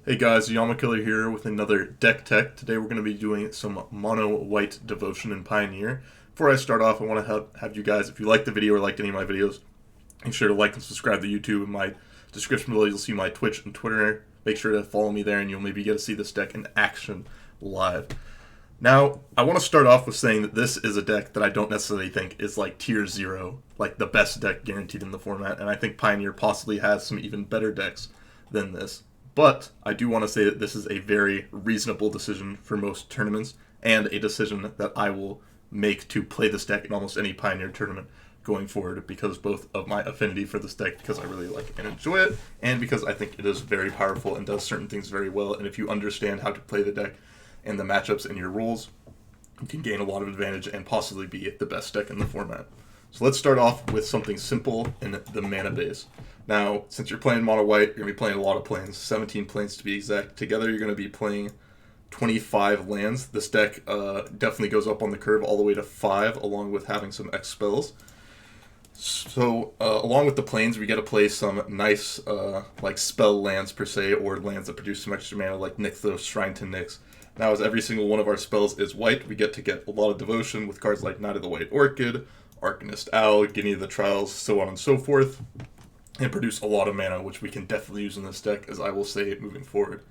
Hey guys, Yamakiller here with another deck tech. Today we're going to be doing some mono white devotion in Pioneer. Before I start off, I want to have you guys, if you like the video or liked any of my videos, make sure to like and subscribe to YouTube. In my description below, you'll see my Twitch and Twitter. Make sure to follow me there, and you'll maybe get to see this deck in action live. Now, I want to start off with saying that this is a deck that I don't necessarily think is like tier 0, like the best deck guaranteed in the format, and I think Pioneer possibly has some even better decks than this. But I do want to say that this is a very reasonable decision for most tournaments, and a decision that I will make to play this deck in almost any Pioneer tournament going forward, because both of my affinity for this deck, because I really like and enjoy it, and because I think it is very powerful and does certain things very well, and if you understand how to play the deck and the matchups and your rules, you can gain a lot of advantage and possibly be the best deck in the format. So let's start off with something simple in the mana base. Now, since you're playing mono white, you're going to be playing a lot of planes, 17 planes to be exact. Together, you're going to be playing 25 lands. This deck definitely goes up on the curve all the way to 5, along with having some X spells. So, along with the planes, we get to play some nice, like spell lands per se, or lands that produce some extra mana, like Nykthos, Shrine to Nyx. Now, as every single one of our spells is white, we get to get a lot of devotion with cards like Knight of the White Orchid, Arcanist Owl, Guinea of the Trials, so on and so forth, and produce a lot of mana, which we can definitely use in this deck, as I will say moving forward.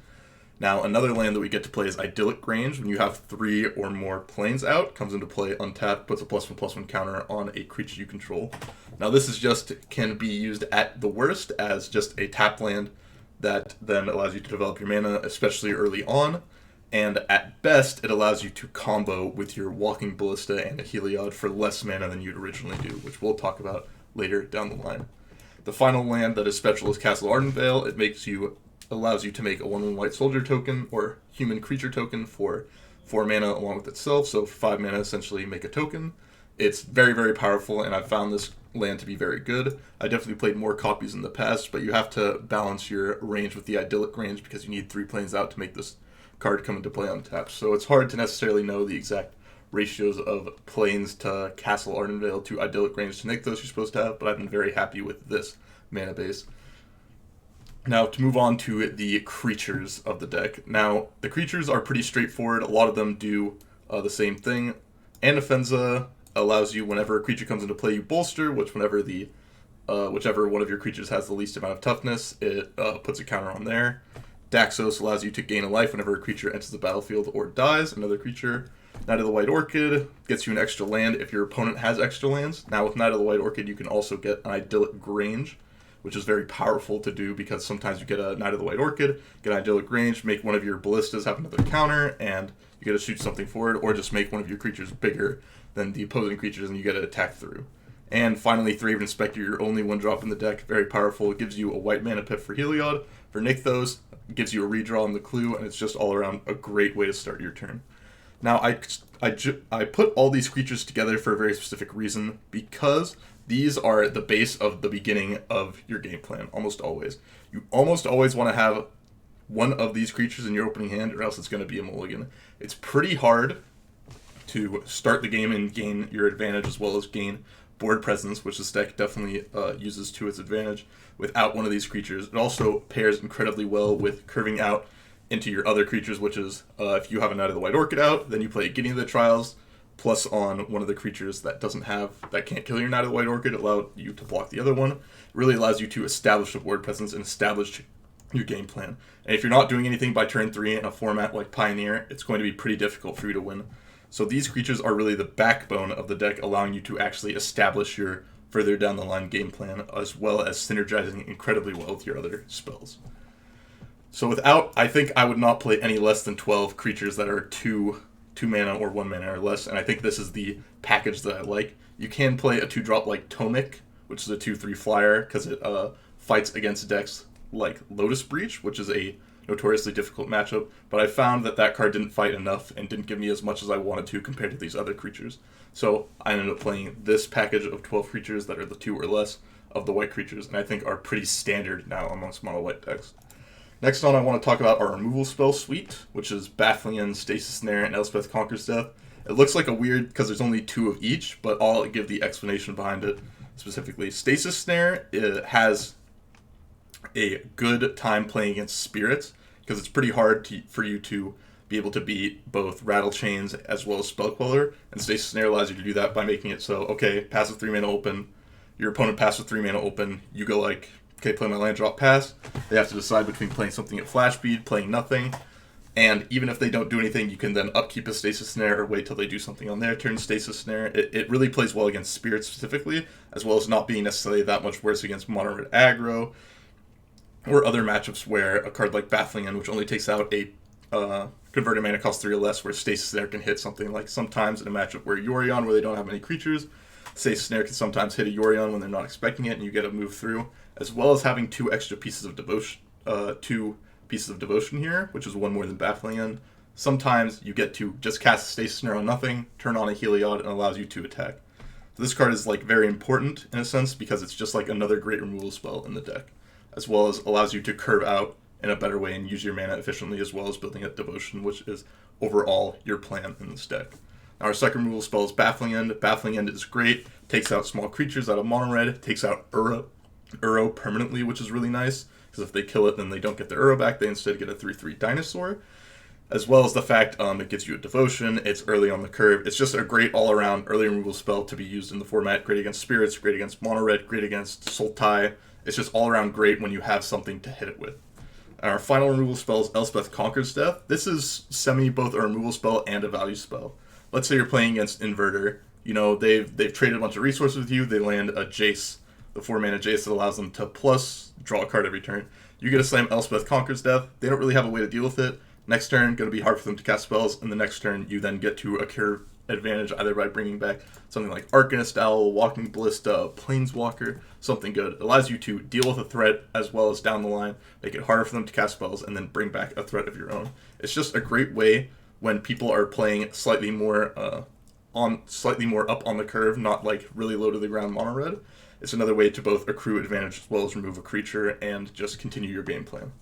Now, another land that we get to play is Idyllic Grange. When you have 3 or more planes out, comes into play untapped, puts a +1/+1 counter on a creature you control. Now, this is can be used at the worst as just a tap land that then allows you to develop your mana, especially early on. And at best, it allows you to combo with your Walking Ballista and a Heliod for less mana than you'd originally do, which we'll talk about later down the line. The final land that is special is Castle Ardenvale. It allows you to make a 1/1 white soldier token or human creature token for 4 mana along with itself. So for 5 mana, essentially make a token. It's very, very powerful, and I've found this land to be very good. I definitely played more copies in the past, but you have to balance your range with the Idyllic Range because you need 3 planes out to make this card come into play on tap. So it's hard to necessarily know the exact ratios of planes to Castle Ardenvale to Idyllic Range to Nykthos you're supposed to have, but I've been very happy with this mana base. Now, to move on to the creatures of the deck. Now, the creatures are pretty straightforward. A lot of them do the same thing. Anafenza allows you, whenever a creature comes into play, you bolster, whichever one of your creatures has the least amount of toughness, it puts a counter on there. Daxos allows you to gain a life whenever a creature enters the battlefield or dies. Another creature. Knight of the White Orchid gets you an extra land if your opponent has extra lands. Now, with Knight of the White Orchid, you can also get an Idyllic Grange, which is very powerful to do because sometimes you get a Knight of the White Orchid, get an Idyllic Grange, make one of your ballistas have another counter, and you get to shoot something forward, or just make one of your creatures bigger than the opposing creatures and you get to attack through. And finally, Thraven Inspector, your only 1-drop in the deck, very powerful. It gives you a white mana pip for Heliod. For Nykthos, it gives you a redraw on the clue, and it's just all around a great way to start your turn. Now, I put all these creatures together for a very specific reason, because these are the base of the beginning of your game plan, almost always. You almost always want to have one of these creatures in your opening hand, or else it's going to be a mulligan. It's pretty hard to start the game and gain your advantage, as well as gain board presence, which this deck definitely uses to its advantage, without one of these creatures. It also pairs incredibly well with curving out into your other creatures, which is if you have a Knight of the White Orchid out, then you play Guinea of the Trials, plus on one of the creatures that can't kill your Knight of the White Orchid, allow you to block the other one. It really allows you to establish a board presence and establish your game plan. And if you're not doing anything by turn 3 in a format like Pioneer, it's going to be pretty difficult for you to win. So these creatures are really the backbone of the deck, allowing you to actually establish your further down the line game plan, as well as synergizing incredibly well with your other spells. So I think I would not play any less than 12 creatures that are 2 mana or 1 mana or less, and I think this is the package that I like. You can play a 2-drop like Tomic, which is a 2/3 flyer, because it fights against decks like Lotus Breach, which is a notoriously difficult matchup, but I found that card didn't fight enough and didn't give me as much as I wanted to compared to these other creatures. So I ended up playing this package of 12 creatures that are the 2 or less of the white creatures, and I think are pretty standard now amongst mono white decks. Next on, I want to talk about our removal spell suite, which is Bathlian, Stasis Snare, and Elspeth Conquers Death. It looks like a weird, because there's only 2 of each, but I'll give the explanation behind it specifically. Stasis Snare has a good time playing against spirits, because it's pretty hard for you to be able to beat both Rattle Chains as well as Spell Queller, and Stasis Snare allows you to do that by making it so, okay, pass with 3 mana open, your opponent pass with 3 mana open, you go like, okay, play my land, drop, pass. They have to decide between playing something at flash speed, playing nothing, and even if they don't do anything, you can then upkeep a Stasis Snare or wait till they do something on their turn, Stasis Snare. It really plays well against Spirits specifically, as well as not being necessarily that much worse against Mono Red aggro, or other matchups where a card like Baffling End, which only takes out a converted mana cost 3 or less, where Stasis Snare can hit something like sometimes in a matchup where Yorion, where they don't have many creatures, Stasis Snare can sometimes hit a Yorion when they're not expecting it, and you get to move through, as well as having 2 extra pieces of devotion, 2 pieces of devotion here, which is 1 more than Baffling End. Sometimes you get to just cast a Stasis Snare on nothing, turn on a Heliod, and allows you to attack. So this card is like very important in a sense because it's just like another great removal spell in the deck, as well as allows you to curve out in a better way and use your mana efficiently, as well as building up devotion, which is overall your plan in this deck. Now our second removal spell is Baffling End. Baffling End is great, takes out small creatures out of mono red, takes out Uro permanently, which is really nice, because if they kill it, then they don't get their Uro back, they instead get a 3/3 dinosaur, as well as the fact it gives you a devotion, it's early on the curve. It's just a great all-around early removal spell to be used in the format, great against Spirits, great against mono red, great against Sultai. It's just all-around great when you have something to hit it with. Our final removal spell is Elspeth Conquers Death. This is both a removal spell and a value spell. Let's say you're playing against Inverter. You know, they've traded a bunch of resources with you. They land a Jace, the 4-mana Jace that allows them to plus draw a card every turn. You get to slam Elspeth Conquers Death. They don't really have a way to deal with it. Next turn, going to be hard for them to cast spells, and the next turn you then get to a curve advantage either by bringing back something like Arcanist Owl, Walking Ballista, Planeswalker, something good. It allows you to deal with a threat as well as down the line, make it harder for them to cast spells, and then bring back a threat of your own. It's just a great way when people are playing slightly more up on the curve, not like really low to the ground mono red. It's another way to both accrue advantage as well as remove a creature and just continue your game plan.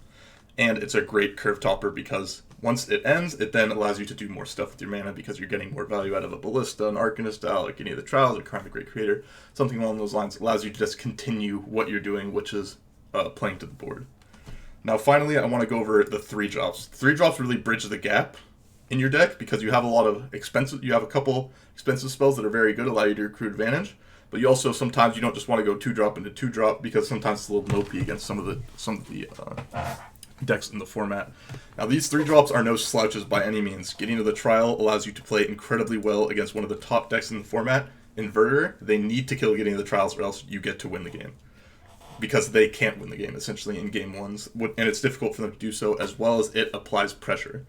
And it's a great curve topper because once it ends, it then allows you to do more stuff with your mana because you're getting more value out of a Ballista, an Arcanist Owl, like any of the Trials, or Crown of the Great Creator. Something along those lines allows you to just continue what you're doing, which is playing to the board. Now finally, I want to go over the 3-drops. 3-drops really bridge the gap in your deck because you have a couple expensive spells that are very good, allow you to accrue advantage. But you also sometimes you don't just want to go 2-drop into 2-drop because sometimes it's a little mopey against some of the decks in the format. Now these 3-drops are no slouches by any means. Getting to the Trial allows you to play incredibly well against one of the top decks in the format, Inverter. They need to kill Getting to the Trials or else you get to win the game. Because they can't win the game essentially in game ones, and it's difficult for them to do so, as well as it applies pressure.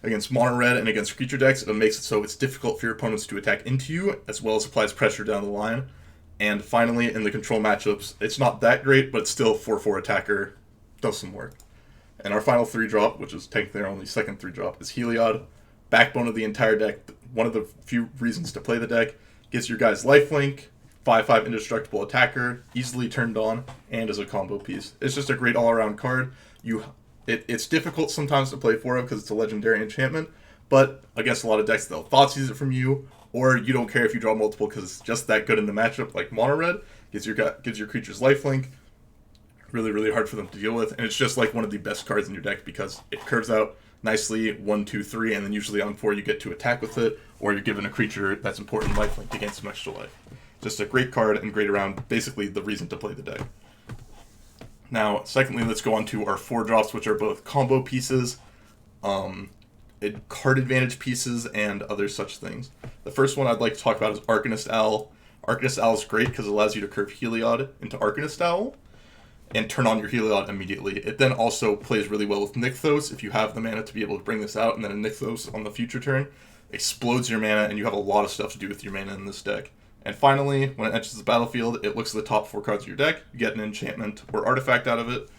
Against mono red and against creature decks, it makes it so it's difficult for your opponents to attack into you, as well as applies pressure down the line. And finally, in the control matchups, it's not that great, but still 4/4 attacker does some work. And our final 3-drop, which is technically our only second 3-drop, is Heliod. Backbone of the entire deck, one of the few reasons to play the deck. Gives your guys lifelink, 5/5 indestructible attacker, easily turned on, and as a combo piece. It's just a great all-around card. It's difficult sometimes to play 4 of because it's a legendary enchantment, but against a lot of decks they'll Thoughtseize it from you, or you don't care if you draw multiple because it's just that good in the matchup, like mono red. Gives your creatures lifelink. Really, really hard for them to deal with, and it's just like one of the best cards in your deck because it curves out nicely 1, 2, 3, and then usually on 4 you get to attack with it, or you're given a creature that's important lifelink to gain some extra life. Just a great card and great around, basically the reason to play the deck. Now, secondly, let's go on to our 4-drops, which are both combo pieces, card advantage pieces, and other such things. The first one I'd like to talk about is Arcanist Owl. Arcanist Owl is great because it allows you to curve Heliod into Arcanist Owl and turn on your Heliod immediately. It then also plays really well with Nykthos if you have the mana to be able to bring this out, and then a Nykthos on the future turn explodes your mana, and you have a lot of stuff to do with your mana in this deck. And finally, when it enters the battlefield, it looks at the top 4 cards of your deck, you get an enchantment or artifact out of it.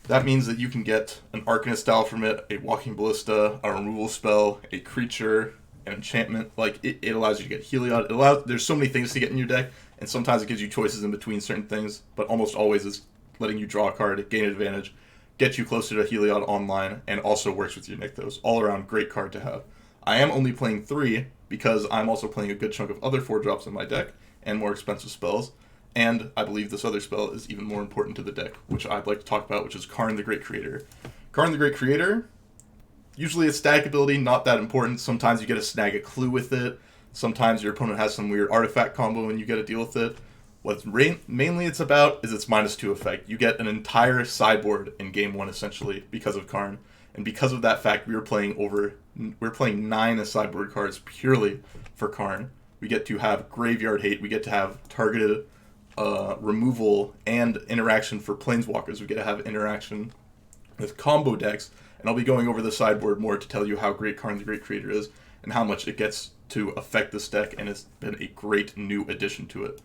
That means that you can get an Arcanist Owl from it, a Walking Ballista, a removal spell, a creature, an enchantment. Like, it allows you to get Heliod. There's so many things to get in your deck, and sometimes it gives you choices in between certain things, but almost always is letting you draw a card, gain an advantage, get you closer to Heliod online, and also works with your Nykthos. All around, great card to have. I am only playing 3 because I'm also playing a good chunk of other 4-drops in my deck and more expensive spells, and I believe this other spell is even more important to the deck, which I'd like to talk about, which is Karn the Great Creator. Karn the Great Creator, usually a static ability, not that important. Sometimes you get to snag a clue with it. Sometimes your opponent has some weird artifact combo and you get to deal with it. What mainly it's about is its -2 effect. You get an entire sideboard in game 1 essentially because of Karn. And because of that fact, we're playing 9 sideboard cards purely for Karn. We get to have Graveyard Hate, we get to have targeted removal and interaction for Planeswalkers. We get to have interaction with combo decks. And I'll be going over the sideboard more to tell you how great Karn the Great Creator is and how much it gets to affect this deck, and it's been a great new addition to it.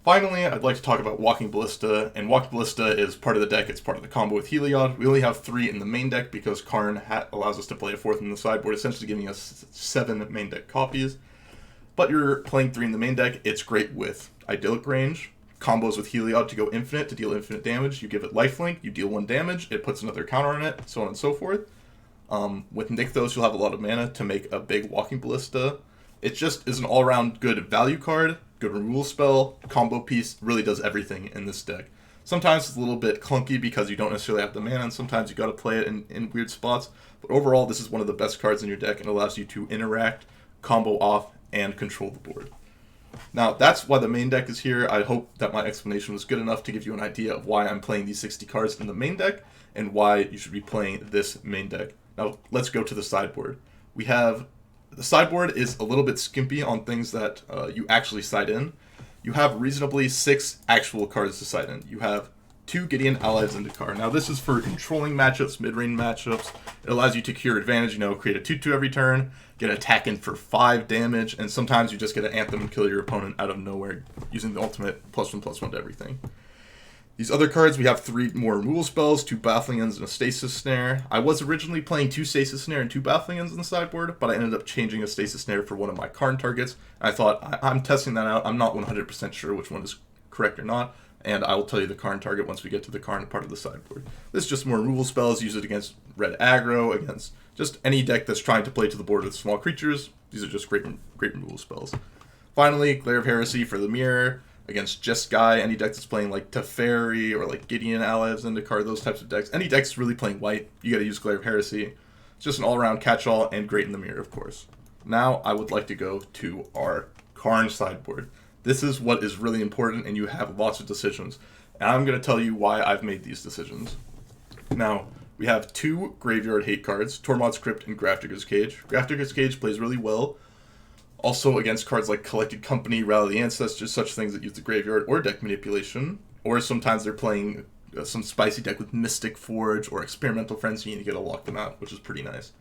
Finally, I'd like to talk about Walking Ballista, and Walking Ballista is part of the deck. It's part of the combo with Heliod. We only have 3 in the main deck because Karn allows us to play a 4th in the sideboard, essentially giving us 7 main deck copies. But you're playing 3 in the main deck. It's great with Idyllic Range, combos with Heliod to go infinite, to deal infinite damage. You give it lifelink, you deal 1 damage, it puts another counter on it, so on and so forth. With Nykthos, you'll have a lot of mana to make a big Walking Ballista. It just is an all-around good value card, good removal spell, combo piece, really does everything in this deck. Sometimes it's a little bit clunky because you don't necessarily have the mana, and sometimes you gotta play it in weird spots. But overall, this is one of the best cards in your deck and allows you to interact, combo off, and control the board. Now, that's why the main deck is here. I hope that my explanation was good enough to give you an idea of why I'm playing these 60 cards in the main deck and why you should be playing this main deck. Now, let's go to the sideboard. The sideboard is a little bit skimpy on things that you actually side in. You have reasonably 6 actual cards to side in. You have 2 Gideon Allies into card. Now, this is for controlling matchups, mid-range matchups. It allows you to cure advantage, create a 2/2 every turn, get an attack in for 5 damage, and sometimes you just get an Anthem and kill your opponent out of nowhere using the ultimate +1/+1 to everything. These other cards, we have 3 more removal spells, 2 Baffling Ends, and a Stasis Snare. I was originally playing 2 Stasis Snare and 2 Baffling Ends in the sideboard, but I ended up changing a Stasis Snare for one of my Karn targets. I thought, I'm testing that out. I'm not 100% sure which one is correct or not, and I will tell you the Karn target once we get to the Karn part of the sideboard. This is just more removal spells. Use it against red aggro, against just any deck that's trying to play to the board with small creatures. These are just great removal spells. Finally, Glare of Heresy for the mirror. Against Jeskai, any deck that's playing like Teferi or like Gideon Allies into card, those types of decks. Any deck that's really playing white, you gotta use Glare of Heresy. It's just an all-around catch-all and great in the mirror, of course. Now, I would like to go to our Karn sideboard. This is what is really important, and you have lots of decisions. And I'm gonna tell you why I've made these decisions. Now, we have 2 Graveyard Hate cards, Tormod's Crypt and Grafdigger's Cage. Grafdigger's Cage plays really well. Also against cards like Collected Company, Rally the Ancestors, such things that use the graveyard, or deck manipulation. Or sometimes they're playing some spicy deck with Mystic Forge or Experimental Frenzy, and you get to lock them out, which is pretty nice.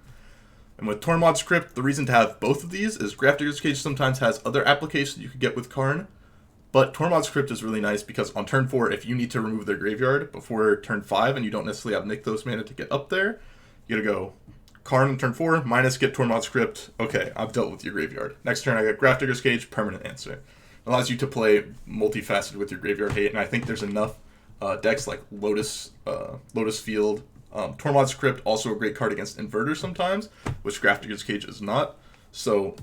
And with Tormod's Crypt, the reason to have both of these is Grafdigger's Cage sometimes has other applications you could get with Karn, but Tormod's Crypt is really nice because on turn 4, if you need to remove their graveyard before turn 5 and you don't necessarily have Nykthos mana to get up there, you gotta go Karn on turn 4, minus get Tormod's Crypt. Okay, I've dealt with your graveyard. Next turn I got Grafdigger's Cage, permanent answer. It allows you to play multifaceted with your Graveyard Hate, and I think there's enough decks like Lotus Field. Tormod's Crypt, also a great card against Inverter sometimes, which Grafdigger's Cage is not. So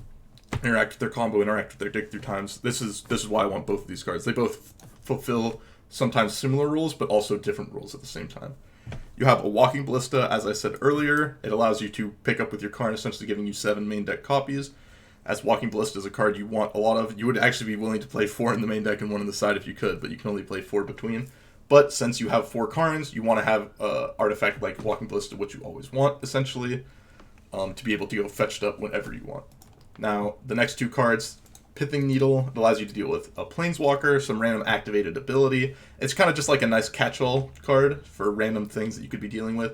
interact with their combo, interact with their dig through times. This is why I want both of these cards. They both fulfill sometimes similar rules, but also different rules at the same time. You have a Walking Ballista, as I said earlier. It allows you to pick up with your Karn, essentially giving you 7 main deck copies. As Walking Ballista is a card you want a lot of. You would actually be willing to play 4 in the main deck and 1 on the side if you could, but you can only play 4 between. But since you have 4 Karns, you want to have an artifact like Walking Ballista, which you always want, essentially, to be able to go fetched up whenever you want. Now, the next 2 cards, Pithing Needle, it allows you to deal with a Planeswalker, some random activated ability. It's kind of just like a nice catch-all card for random things that you could be dealing with.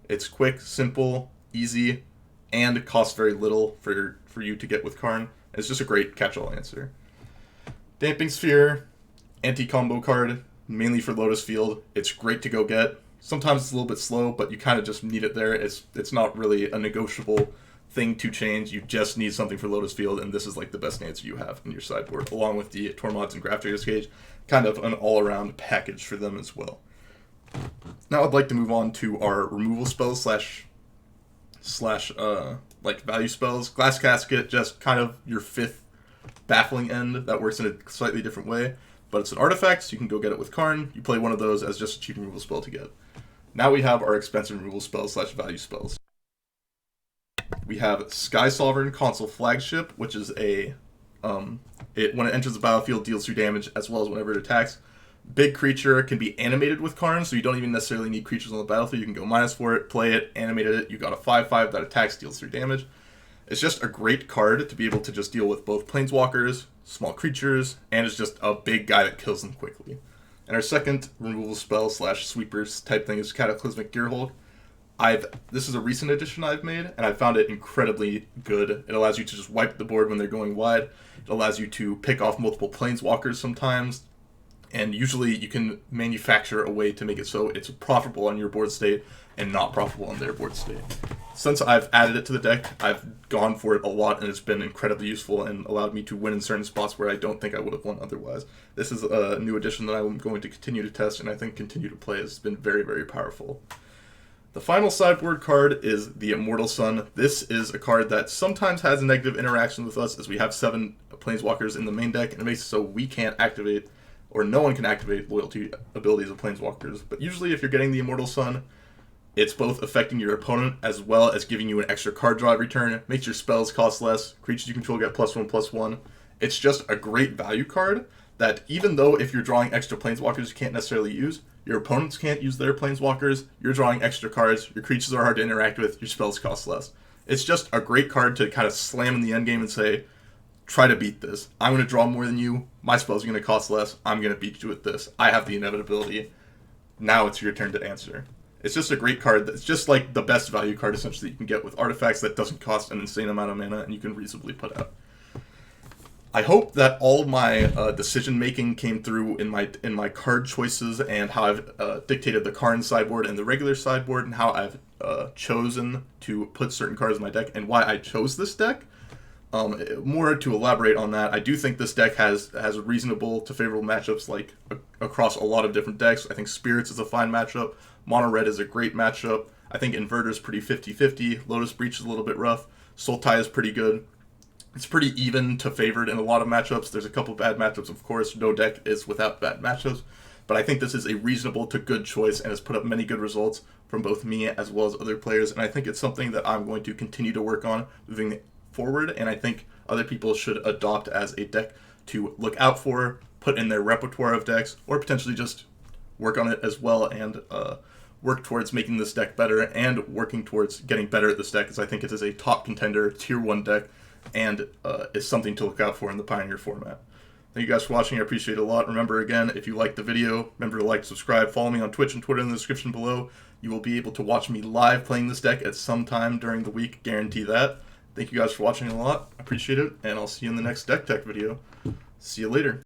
It's quick, simple, easy, and costs very little for you to get with Karn. It's just a great catch-all answer. Damping Sphere, anti-combo card, mainly for Lotus Field. It's great to go get. Sometimes it's a little bit slow, but you kind of just need it there. It's not really a negotiable thing to change. You just need something for Lotus Field, and this is like the best answer you have in your sideboard, along with the Tormods and Grafdigger's Cage. Kind of an all-around package for them as well. Now I'd like to move on to our removal spells slash value spells. Glass Casket, just kind of your 5th Baffling End that works in a slightly different way, but it's an artifact, so you can go get it with Karn. You play one of those as just a cheap removal spell to get. Now we have our expensive removal spells / value spells. We have Sky Sovereign Console Flagship, which is when it enters the battlefield, deals 2 damage, as well as whenever it attacks. Big creature can be animated with Karn, so you don't even necessarily need creatures on the battlefield. You can go minus for it, play it, animated it. You got a 5/5 that attacks, deals 3 damage. It's just a great card to be able to just deal with both planeswalkers, small creatures, and it's just a big guy that kills them quickly. And our second removal spell / sweepers type thing is Cataclysmic Gearhulk. This is a recent addition I've made, and I found it incredibly good. It allows you to just wipe the board when they're going wide. It allows you to pick off multiple planeswalkers sometimes, and usually you can manufacture a way to make it so it's profitable on your board state and not profitable on their board state. Since I've added it to the deck, I've gone for it a lot, and it's been incredibly useful and allowed me to win in certain spots where I don't think I would have won otherwise. This is a new addition that I'm going to continue to test and I think continue to play. It's been very, very powerful. The final sideboard card is the Immortal Sun. This is a card that sometimes has a negative interaction with us, as we have 7 planeswalkers in the main deck, and it makes it so we can't activate, or no one can activate, loyalty abilities of planeswalkers. But usually if you're getting the Immortal Sun, it's both affecting your opponent as well as giving you an extra card draw every turn. It makes your spells cost less. Creatures you control get +1/+1. It's just a great value card that even though if you're drawing extra planeswalkers you can't necessarily use, your opponents can't use their planeswalkers, you're drawing extra cards, your creatures are hard to interact with, your spells cost less. It's just a great card to kind of slam in the endgame and say, try to beat this. I'm going to draw more than you, my spells are going to cost less, I'm going to beat you with this. I have the inevitability. Now it's your turn to answer. It's just a great card that's just like the best value card essentially you can get with artifacts that doesn't cost an insane amount of mana and you can reasonably put out. I hope that all my decision making came through in my card choices and how I've dictated the Karn sideboard and the regular sideboard and how I've chosen to put certain cards in my deck and why I chose this deck. More to elaborate on that, I do think this deck has reasonable to favorable matchups like across a lot of different decks. I think Spirits is a fine matchup. Mono Red is a great matchup. I think Inverter's pretty 50-50. Lotus Breach is a little bit rough. Sultai is pretty good. It's pretty even to favored in a lot of matchups. There's a couple bad matchups, of course. No deck is without bad matchups. But I think this is a reasonable to good choice and has put up many good results from both me as well as other players. And I think it's something that I'm going to continue to work on moving forward. And I think other people should adopt as a deck to look out for, put in their repertoire of decks, or potentially just work on it as well and work towards making this deck better and working towards getting better at this deck, because I think it is a top contender, tier 1 deck, and is something to look out for in the Pioneer format. Thank you guys for watching. I appreciate it a lot. Remember, again, if you liked the video, remember to like, subscribe, follow me on Twitch and Twitter in the description below. You will be able to watch me live playing this deck at some time during the week, guarantee that. Thank you guys for watching a lot. I appreciate it, and I'll see you in the next Deck Tech video. See you later.